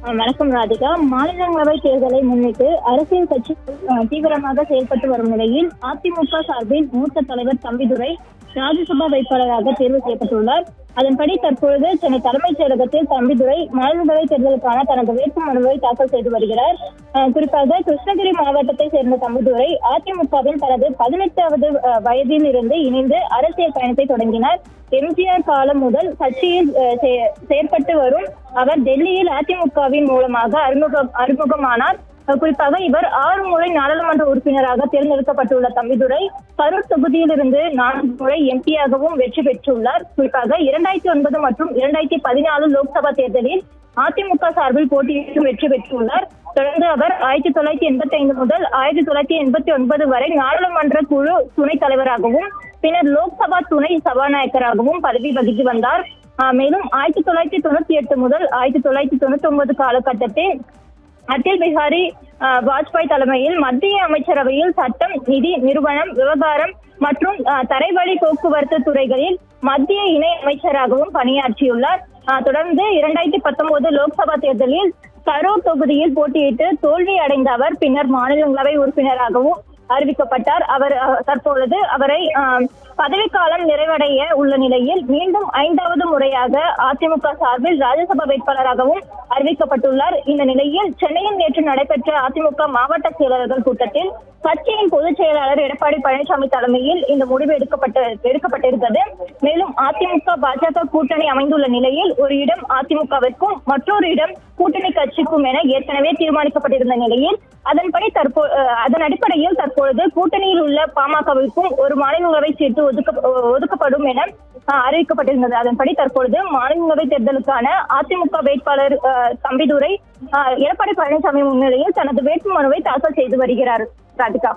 வணக்கம் ராதிகா. மாநிலங்களவை தேர்தலை முன்னிட்டு அரசியல் கட்சி தீவிரமாக செயல்பட்டு வரும் நிலையில் அதிமுக சார்பில் மூத்த தலைவர் தம்பிதுரை ராஜ்யசபா வேட்பாளராக தேர்வு செய்யப்பட்டுள்ளார். அதன்படி தற்பொழுது சென்னை தலைமைச் செயலகத்தில் தம்பிதுரை மாநிலங்களவை தேர்தலுக்கான தனது வேட்புமனுவை தாக்கல் செய்து வருகிறார். குறிப்பாக கிருஷ்ணகிரி மாவட்டத்தை சேர்ந்த தம்பிதுரை அதிமுகவில் தனது 18வது வயதில் இருந்து இணைந்து அரசியல் பயணத்தை தொடங்கினார். எம்ஜிஆர் காலம் முதல் கட்சியில் செயற்பட்டு வரும் அவர் டெல்லியில் அதிமுகவின் மூலமாக அறிமுகமானார். குறிப்பாக இவர் 6 முறை நாடாளுமன்ற உறுப்பினராக தேர்ந்தெடுக்கப்பட்டுள்ள தம்பிதுரை கரூர் தொகுதியிலிருந்து 4 முறை எம்பியாகவும் வெற்றி பெற்றுள்ளார். குறிப்பாக 2009 மற்றும் 2014 லோக்சபா தேர்தலில் அதிமுக சார்பில் போட்டியிட்டு வெற்றி பெற்றுள்ளார். தொடர்ந்து அவர் 1985 முதல் 1989 வரை நாடாளுமன்ற குழு துணைத் தலைவராகவும் பின்னர் லோக்சபா துணை சபாநாயகராகவும் பதவி வகித்து வந்தார். மேலும் 1998 முதல் 1999 காலகட்டத்தில் அடல் பிஹாரி வாஜ்பாய் தலைமையில் மத்திய அமைச்சரவையில் சட்டம், நிதி, நிறுவனம், விவகாரம் மற்றும் தரைவழி போக்குவரத்து துறைகளில் மத்திய இணை அமைச்சராகவும் பணியாற்றியுள்ளார். தொடர்ந்து 2019 லோக்சபா தேர்தலில் கரூர் தொகுதியில் போட்டியிட்டு தோல்வி அடைந்த அவர் பின்னர் மாநிலங்களவை உறுப்பினராகவும் அறிவிக்கப்பட்டார். அவர் தற்பொழுது அவரை பதவிக்காலம் நிறைவடைய உள்ள நிலையில் மீண்டும் 5வது முறையாக அதிமுக சார்பில் ராஜ்யசபா வேட்பாளராகவும் அறிவிக்கப்பட்டுள்ளார். இந்த நிலையில் சென்னையில் நேற்று நடைபெற்ற அதிமுக மாவட்ட செயலாளர்கள் கூட்டத்தில் கட்சியின் பொதுச் செயலாளர் எடப்பாடி பழனிசாமி தலைமையில் இந்த முடிவு எடுக்கப்பட்டிருந்தது. மேலும் அதிமுக பாஜக கூட்டணி அமைந்துள்ள நிலையில் ஒரு இடம் அதிமுகவிற்கும் மற்றொரு இடம் கூட்டணி கட்சிக்கும் என ஏற்கனவே தீர்மானிக்கப்பட்டிருந்த நிலையில் அதன் அடிப்படையில் தற்பொழுது கூட்டணியில் உள்ள பாமகவிற்கும் ஒரு மாநிலங்களவை சீட்டு ஒதுக்கப்படும் என அறிவிக்கப்பட்டிருந்தது. அதன்படி தற்பொழுது மாநிலங்களவை தேர்தலுக்கான அதிமுக வேட்பாளர் தம்பிதுரை எடப்பாடி பழனிசாமி முன்னிலையில் தனது வேட்புமனுவை தாக்கல் செய்து வருகிறார். ராதிகா.